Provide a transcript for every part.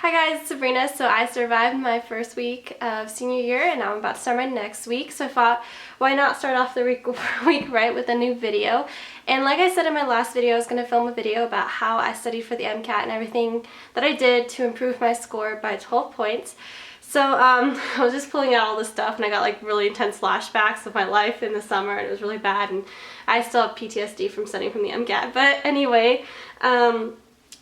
Hi guys, it's Sabrina. So I survived my first week of senior year and now I'm about to start my next week. So I thought, why not start off the week right with a new video? And like I said in my last video, I was going to film a video about how I studied for the MCAT and everything that I did to improve my score by 12 points. So I was just pulling out all this stuff and I got like really intense flashbacks of my life in the summer and it was really bad and I still have PTSD from studying from the MCAT. But anyway,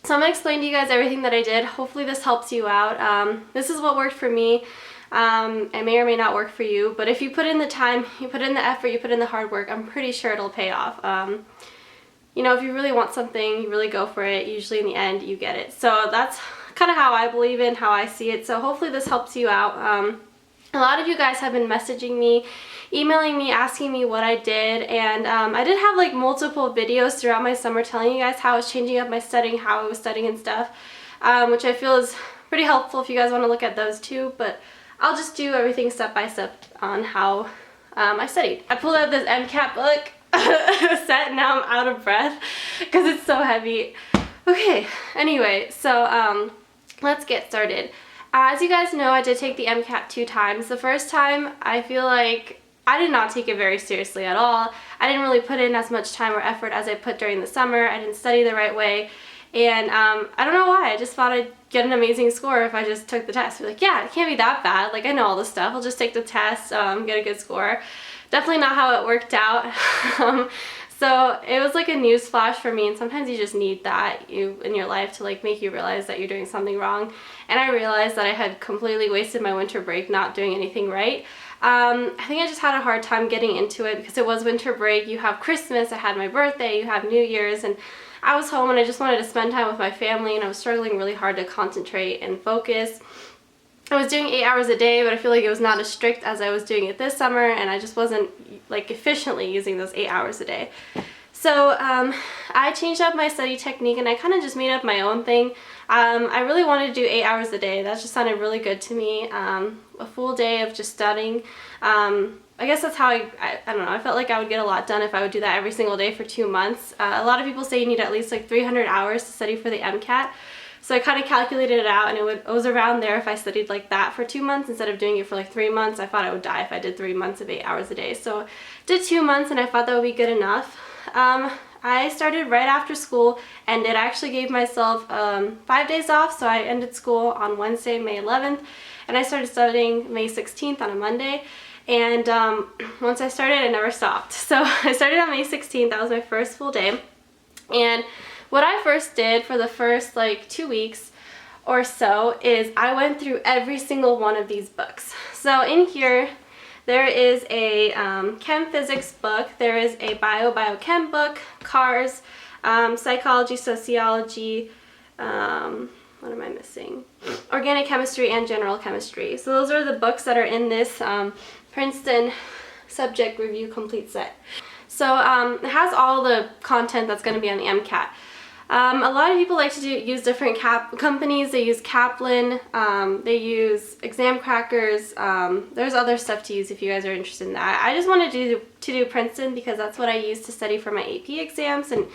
so I'm going to explain to you guys everything that I did. Hopefully this helps you out. This is what worked for me. It may or may not work for you, but if you put in the time, you put in the effort, you put in the hard work, I'm pretty sure it'll pay off. You know, if you really want something, you really go for it. Usually in the end, you get it. So that's kind of how I believe in, how I see it. So hopefully this helps you out. A lot of you guys have been messaging me, emailing me, asking me what I did, and I did have like multiple videos throughout my summer telling you guys how I was changing up my studying, how I was studying and stuff, which I feel is pretty helpful if you guys want to look at those too, but I'll just do everything step by step on how I studied. I pulled out this MCAT book set and now I'm out of breath because it's so heavy. Okay, anyway, so let's get started. As you guys know, I did take the MCAT 2 times. The first time, I feel like I did not take it very seriously at all. I didn't really put in as much time or effort as I put during the summer. I didn't study the right way. And I don't know why. I just thought I'd get an amazing score if I just took the test. Be like, yeah, it can't be that bad. Like, I know all this stuff. I'll just take the test, get a good score. Definitely not how it worked out. So it was like a news flash for me, and sometimes you just need that in your life to like make you realize that you're doing something wrong. And I realized that I had completely wasted my winter break not doing anything right. I think I just had a hard time getting into it because it was winter break. You have Christmas, I had my birthday, you have New Year's, and I was home and I just wanted to spend time with my family, and I was struggling really hard to concentrate and focus. I was doing 8 hours a day, but I feel like it was not as strict as I was doing it this summer, and I just wasn't like efficiently using those 8 hours a day. So I changed up my study technique and I kind of just made up my own thing. I really wanted to do 8 hours a day. That just sounded really good to me. A full day of just studying. I guess that's how I don't know, I felt like I would get a lot done if I would do that every single day for 2 months. A lot of people say you need at least like 300 hours to study for the MCAT. So I kind of calculated it out, and it was around there if I studied like that for 2 months instead of doing it for like 3 months. I thought I would die if I did 3 months of 8 hours a day. So did 2 months, and I thought that would be good enough. I started right after school, and it actually gave myself 5 days off. So I ended school on Wednesday, May 11th, and I started studying May 16th on a Monday. And once I started, I never stopped. So I started on May 16th. That was my first full day. And what I first did for the first like 2 weeks or so is I went through every single one of these books. So in here there is a chem physics book, there is a biochem book, cars, psychology, sociology, what am I missing? Organic chemistry and general chemistry. So those are the books that are in this Princeton subject review complete set. So it has all the content that's going to be on the MCAT. A lot of people like to use different companies. They use Kaplan, they use exam crackers. There's other stuff to use if you guys are interested in that. I just wanted to do Princeton because that's what I used to study for my AP exams, and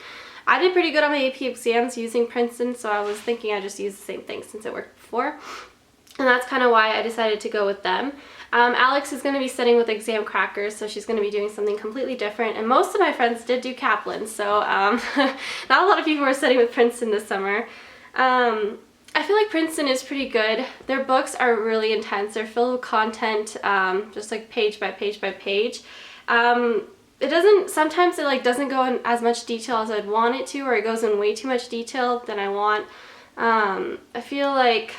I did pretty good on my AP exams using Princeton, so I was thinking I'd just use the same thing since it worked before. And that's kind of why I decided to go with them. Alex is going to be studying with exam crackers, so she's going to be doing something completely different. And most of my friends did do Kaplan, so not a lot of people were studying with Princeton this summer. I feel like Princeton is pretty good. Their books are really intense. They're filled with content, just like page by page by page. Sometimes it like doesn't go in as much detail as I'd want it to, or it goes in way too much detail than I want. I feel like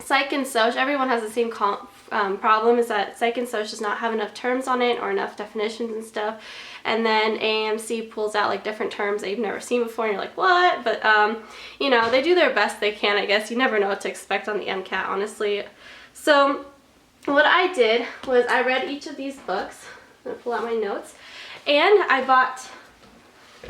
Psych and Soc, everyone has the same problem, is that Psych and Soc does not have enough terms on it or enough definitions and stuff, and then AMC pulls out like different terms that you've never seen before and you're like, what? But you know, they do their best they can, I guess. You never know what to expect on the MCAT, honestly. So what I did was I read each of these books. I'm gonna pull out my notes, and I bought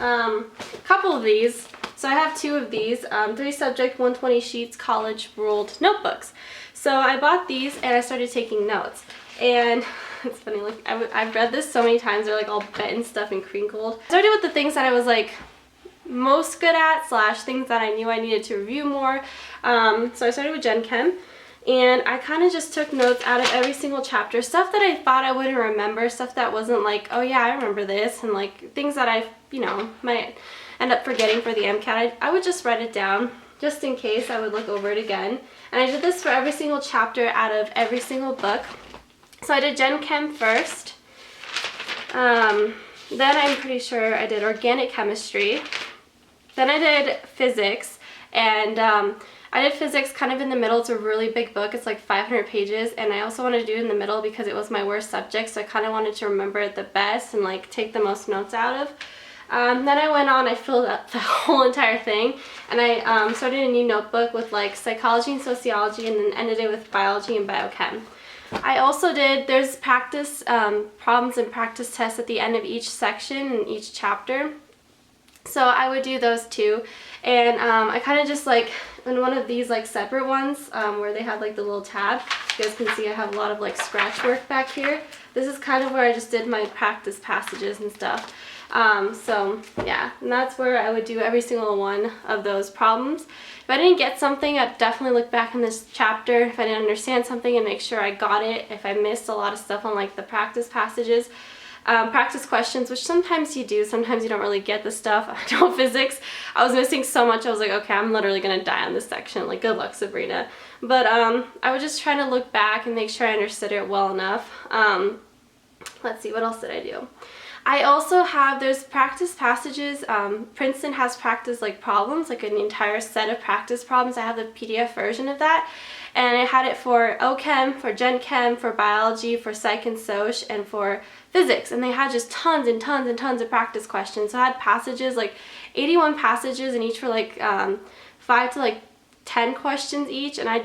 a couple of these. So I have 2 of these, 3 subject 120 sheets college ruled notebooks. So I bought these and I started taking notes. And it's funny, like I've read this so many times, they're like all bent and stuff and crinkled. I started with the things that I was like most good at / things that I knew I needed to review more. So I started with Gen Chem, and I kind of just took notes out of every single chapter, stuff that I thought I wouldn't remember, stuff that wasn't like, oh yeah, I remember this, and like things that I, you know, might end up forgetting for the MCAT. I would just write it down just in case. I would look over it again. And I did this for every single chapter out of every single book. So I did Gen Chem first. Then I'm pretty sure I did organic chemistry. Then I did physics, and I did physics kind of in the middle. It's a really big book. It's like 500 pages, and I also wanted to do it in the middle because it was my worst subject, so I kind of wanted to remember it the best and like take the most notes out of. Then I went on, I filled up the whole entire thing, and I started a new notebook with like psychology and sociology, and then ended it with biology and biochem. I also did, there's practice problems and practice tests at the end of each section and each chapter. So I would do those too. And I kind of just like, in one of these like separate ones where they have like the little tab, you guys can see I have a lot of like scratch work back here. This is kind of where I just did my practice passages and stuff. So yeah, and that's where I would do every single one of those problems. If I didn't get something, I'd definitely look back in this chapter if I didn't understand something and make sure I got it. If I missed a lot of stuff on like the practice passages, practice questions, which sometimes you do, sometimes you don't really get the stuff. I know physics, I was missing so much, I was like, okay, I'm literally gonna die on this section, like good luck, Sabrina. But I would just try to look back and make sure I understood it well enough. Let's see, what else did I do? I also have, there's practice passages. Princeton has practice like problems, like an entire set of practice problems. I have the PDF version of that, and it had it for OChem, for Gen Chem, for biology, for Psych and Soc, and for physics. And they had just tons and tons and tons of practice questions. So I had passages, like 81 passages, and each for like 5 to like 10 questions each, and I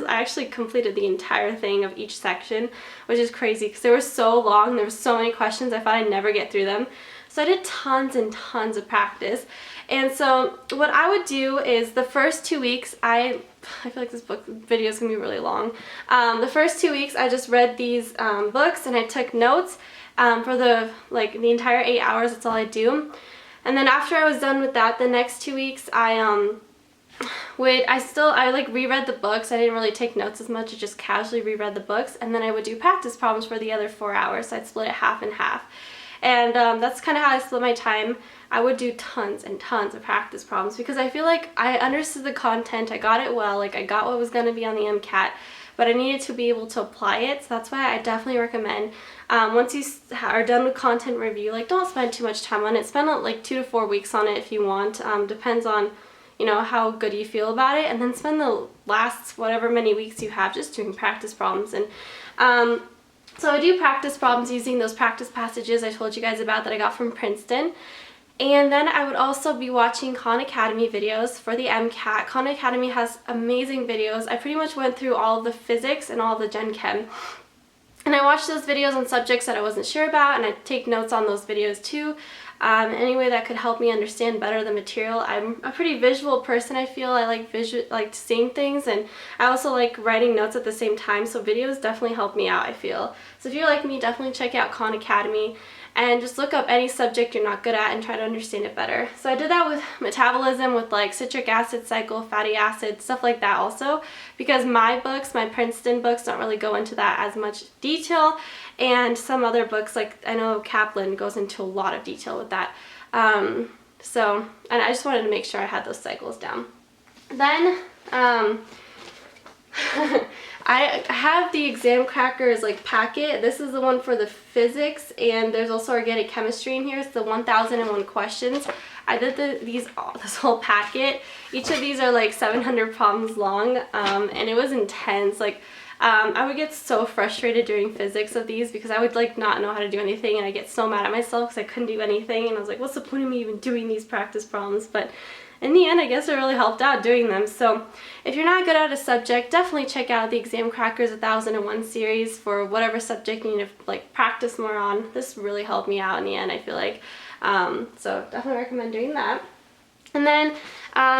actually completed the entire thing of each section, which is crazy because they were so long, there were so many questions, I thought I'd never get through them. So I did tons and tons of practice. And so what I would do is the first 2 weeks, I feel like this video is gonna be really long. The first 2 weeks I just read these books and I took notes for the entire 8 hours. That's all I do. And then after I was done with that, the next 2 weeks I reread the books. I didn't really take notes as much, I just casually reread the books, and then I would do practice problems for the other 4 hours. So I'd split it half and half. And that's kind of how I split my time. I would do tons and tons of practice problems because I feel like I understood the content, I got it well, like I got what was going to be on the MCAT, but I needed to be able to apply it. So that's why I definitely recommend, once you are done with content review, like don't spend too much time on it. Spend like 2 to 4 weeks on it if you want. Depends on, you know, how good you feel about it, and then spend the last whatever many weeks you have just doing practice problems. And so I do practice problems using those practice passages I told you guys about that I got from Princeton. And then I would also be watching Khan Academy videos for the MCAT. Khan Academy has amazing videos. I pretty much went through all of the physics and all of the Gen Chem. And I watched those videos on subjects that I wasn't sure about, and I take notes on those videos too. Any way that could help me understand better the material. I'm a pretty visual person, I feel. I like seeing things, and I also like writing notes at the same time, so videos definitely help me out, I feel. So if you're like me, definitely check out Khan Academy and just look up any subject you're not good at and try to understand it better. So I did that with metabolism, with like citric acid cycle, fatty acid, stuff like that also, because my books, my Princeton books, don't really go into that as much detail, and some other books, like I know Kaplan goes into a lot of detail with that. And I just wanted to make sure I had those cycles down. Then I have the exam crackers like packet. This is the one for the physics, and there's also organic chemistry in here. It's the 1001 questions. I did this whole packet. Each of these are like 700 problems long, and it was intense. Like I would get so frustrated during physics of these because I would like not know how to do anything, and I get so mad at myself because I couldn't do anything, and I was like, what's the point of me even doing these practice problems? But in the end, I guess it really helped out doing them. So if you're not good at a subject, definitely check out the Exam Crackers 1001 series for whatever subject you need to like practice more on. This really helped me out in the end, I feel like. So definitely recommend doing that. And then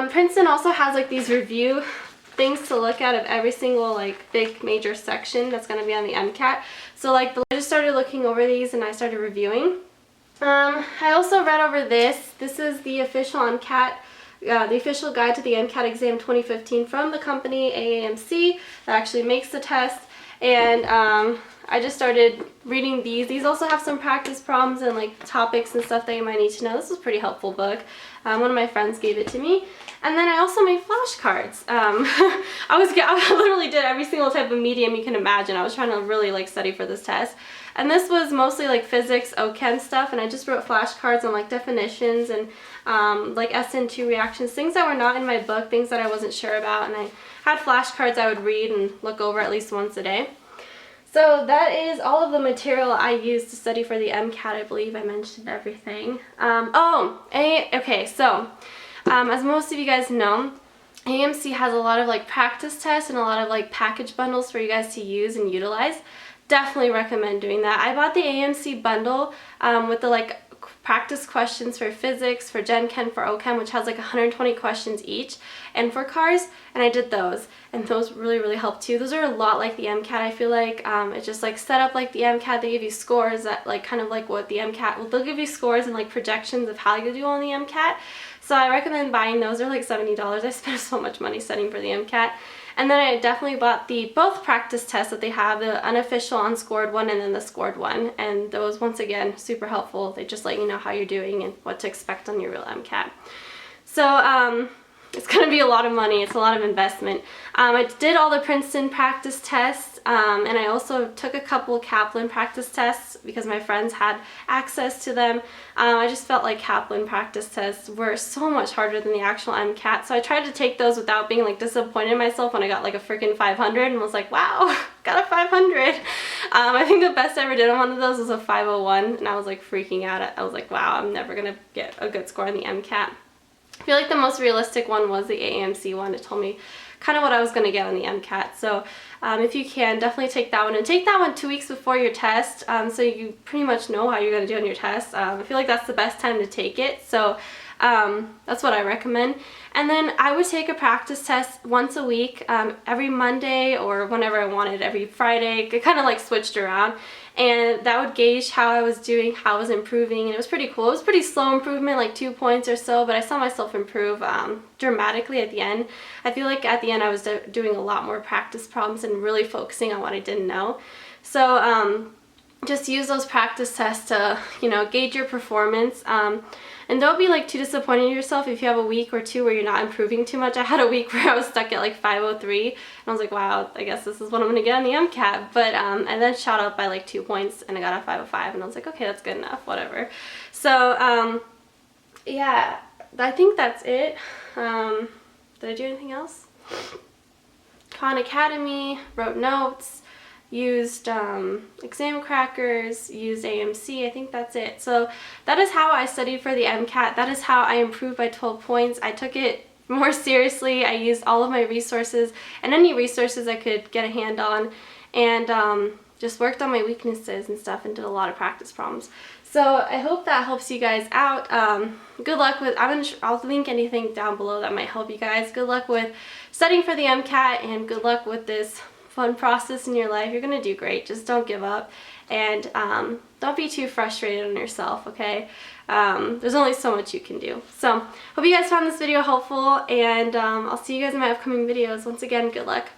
Princeton also has like these review things to look at of every single like big major section that's going to be on the MCAT. So like I just started looking over these and I started reviewing. I also read over this. This is the official MCAT, the official guide to the MCAT exam 2015 from the company AAMC that actually makes the test. And I just started reading these. These also have some practice problems and like topics and stuff that you might need to know. This is a pretty helpful book. One of my friends gave it to me. And then I also made flashcards. I literally did every single type of medium you can imagine. I was trying to really like study for this test. And this was mostly like physics, OChem stuff, and I just wrote flashcards on like definitions and like SN2 reactions, things that were not in my book, things that I wasn't sure about, and I had flashcards I would read and look over at least once a day. So that is all of the material I used to study for the MCAT. I believe I mentioned everything. Okay, so as most of you guys know, AMC has a lot of like practice tests and a lot of like package bundles for you guys to use and utilize. Definitely recommend doing that. I bought the AMC bundle with the like practice questions for physics, for Gen Chem, for OChem, which has like 120 questions each, and for cars, and I did those, and those really helped too. Those are a lot like the MCAT, I feel like. It's just like set up like the MCAT. They give you scores that like kind of like what the MCAT, well, they'll give you scores and like projections of how you do on the MCAT. So I recommend buying those. They're like $70. I spent so much money studying for the MCAT. And then I definitely bought both practice tests that they have, the unofficial unscored one and then the scored one. And those, once again, super helpful. They just let you know how you're doing and what to expect on your real MCAT. So it's going to be a lot of money. It's a lot of investment. I did all the Princeton practice tests, and I also took a couple Kaplan practice tests because my friends had access to them. I just felt like Kaplan practice tests were so much harder than the actual MCAT, so I tried to take those without being like disappointed in myself when I got like a freaking 500 and was like, wow, got a 500. I think the best I ever did on one of those was a 501, and I was like freaking out. I was like, wow, I'm never going to get a good score on the MCAT. I feel like the most realistic one was the AAMC one. It told me kind of what I was going to get on the MCAT. So if you can, definitely take that one. And take that one 2 weeks before your test, so you pretty much know how you're going to do on your test. I feel like that's the best time to take it. So that's what I recommend. And then I would take a practice test once a week, every Monday or whenever I wanted, every Friday. It kind of like switched around. And that would gauge how I was doing, how I was improving, and it was pretty cool. It was pretty slow improvement, like 2 points or so, but I saw myself improve dramatically at the end. I feel like at the end I was doing a lot more practice problems and really focusing on what I didn't know. So just use those practice tests to, you know, gauge your performance. And don't be like too disappointed in yourself if you have a week or two where you're not improving too much. I had a week where I was stuck at like 503 and I was like, wow, I guess this is what I'm gonna get on the MCAT. But I then shot up by like 2 points and I got a 505 and I was like, okay, that's good enough, whatever. So yeah, I think that's it. Did I do anything else? Khan Academy, wrote notes, used exam crackers, used AMC. I think that's it. So that is how I studied for the MCAT. That is how I improved by 12 points. I took it more seriously. I used all of my resources and any resources I could get a hand on, and just worked on my weaknesses and stuff and did a lot of practice problems. So I hope that helps you guys out. Good luck with, I'll link anything down below that might help you guys. Good luck with studying for the MCAT, and good luck with this fun process in your life. You're gonna do great. Just don't give up, and don't be too frustrated on yourself, okay? There's only so much you can do. So hope you guys found this video helpful, and I'll see you guys in my upcoming videos. Once again, good luck.